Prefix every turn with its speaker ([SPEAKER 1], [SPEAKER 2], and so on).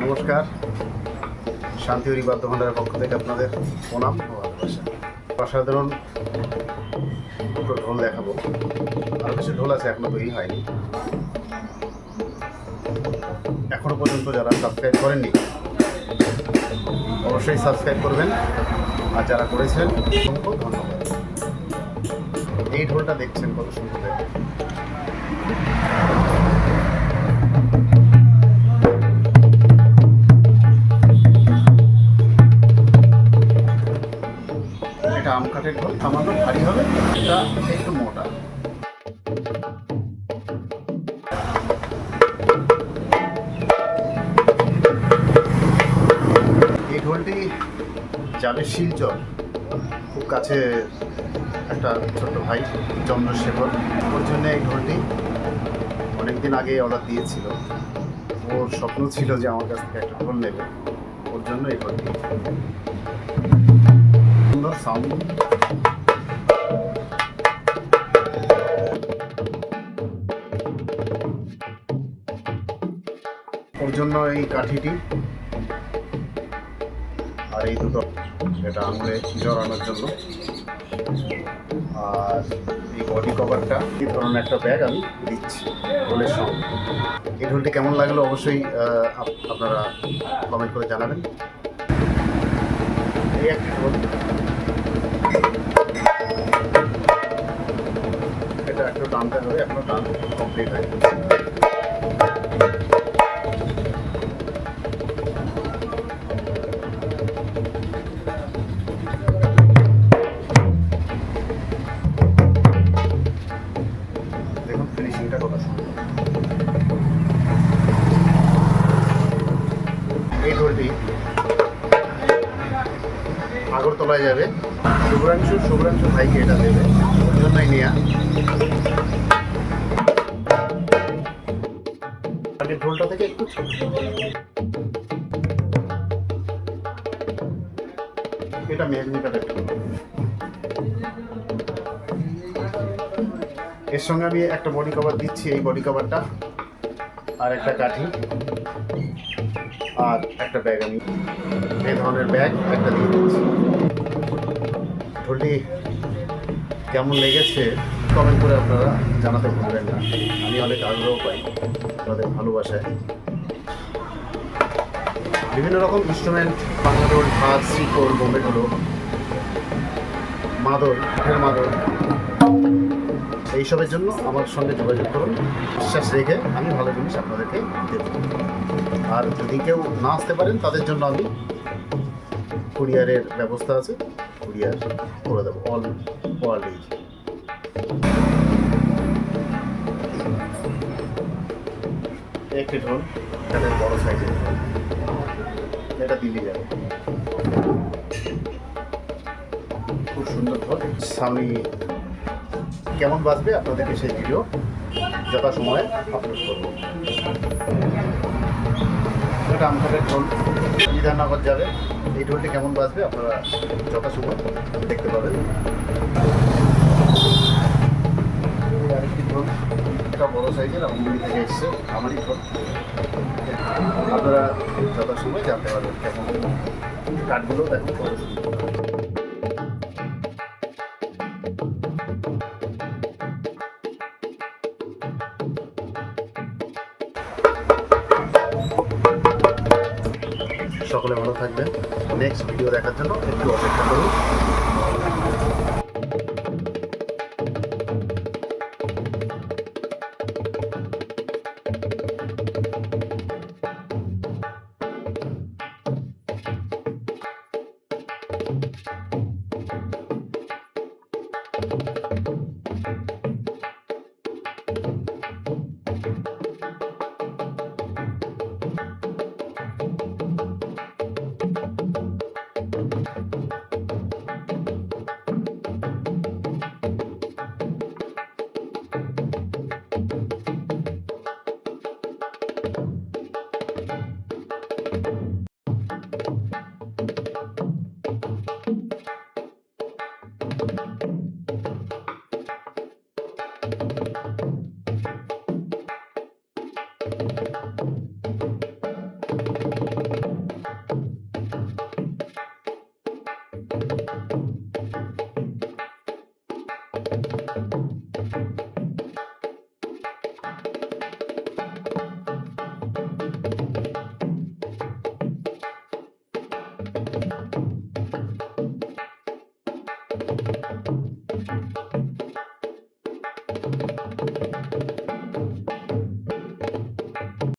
[SPEAKER 1] নমস্কার, শান্তিহরি বাদ্যভাণ্ডারের পক্ষ থেকে আপনাদের প্রণাম ও ভালোবাসা। অসাধারণ দুটো ঢোল দেখাবো। আরও কিছু ঢোল আছে, এখনো তৈরি হয়নি। এখনো পর্যন্ত যারা সাবস্ক্রাইব করেননি অবশ্যই সাবস্ক্রাইব করবেন, আর যারা করেছেন অসংখ্য ধন্যবাদ। এই ঢোলটা দেখছেন কত সুন্দর। এটা আম কাঠের ঢোল, সামান্য ভারী হবে, এটা একটু মোটা। এই ঢোলটি যাবে শিলচর, খুব কাছে একটা ছোট্ট ভাই চন্দ্রশেখর, ওর জন্য এই ঢোলটি অনেকদিন আগে অর্ডার দিয়েছিল। ওর স্বপ্ন ছিল যে আমার কাছ থেকে একটা ঢোল নেবে, ওর জন্য এই ঢোলটি। সুন্দর সাউন্ড। ওর জন্য এই কাঠিটি আর এই দুটো, এটা আঙুলে জড়ানোর জন্য, আর এই বডি কভারটা, এই ধরনের একটা ব্যাগ আমি দিচ্ছি ঢোলের সঙ্গে। এই ঢোলটি কেমন লাগলো অবশ্যই আপনারা কমেন্ট করে জানাবেন। এই একটি ঢোল, এটা একটু টানতে হবে, এখনো টান কমপ্লিট হয়নি। দেখুন ফিনিশিংটা কত সুন্দর। এই ঢোলটি আগরতলায় যাবে, শুভ্রাংশু ভাইকে এটা দেবে, ওর জন্যই নেওয়া। ঢোলটা থেকে একটু ছোট, এটা মেহগনি কাঠের ঢোল। এর সঙ্গে আমি একটা বডি কভার দিচ্ছি, এই বডি কভারটা আর একটা কাঠি আর একটা ব্যাগ, আমি এই ধরনের ব্যাগ একটা দিয়ে দিচ্ছি। ঢোলটি কেমন লেগেছে কমেন্ট করে আপনারা জানাতে ভুলবেন না, আমি অনেক আগ্রহ পাই আপনাদের ভালোবাসায়। বিভিন্ন রকম ইনস্ট্রুমেন্ট, বাংলা ঢোল, ঢাক, শিকল, বোম্বে ঢোল, মাদল, কাঠের মাদল, এইসবের জন্য আমার সঙ্গে যোগাযোগ করুন। বিশ্বাস রেখে আমি ভালো জিনিস আপনাদেরকে দেব। আর যদি কেউ না আসতে পারেন তাদের জন্য আমি কুরিয়ারের ব্যবস্থা আছে, কুরিয়ার করে দেবো অল ওয়ার্ল্ড। একটি ঢোল, এটা বড় সাইজের ঢোল, এটা দিল্লি যাবে, খুব সুন্দর ঢোল। সামনে কেমন বাজবে আপনাদেরকে সেই ভিডিও যথাসময়ে আপলোড করব। এটা আমকাঠের ঢোল, বিধাননগর যাবে। এই ঢোলটি কেমন বাজবে আপনারা যথাসময় দেখতে পাবেন। আরেকটি ঢোল, এটা বড় সাইজের, আমগুলি থেকে এসছে, আমারই ঢোল। আপনারা যথাসময় জানতে পারবেন কেমন। কাঠগুলো দেখুন কত সুন্দর। সকলে ভালো থাকবেন। নেক্সট ভিডিও দেখার জন্য একটু অপেক্ষা করুন।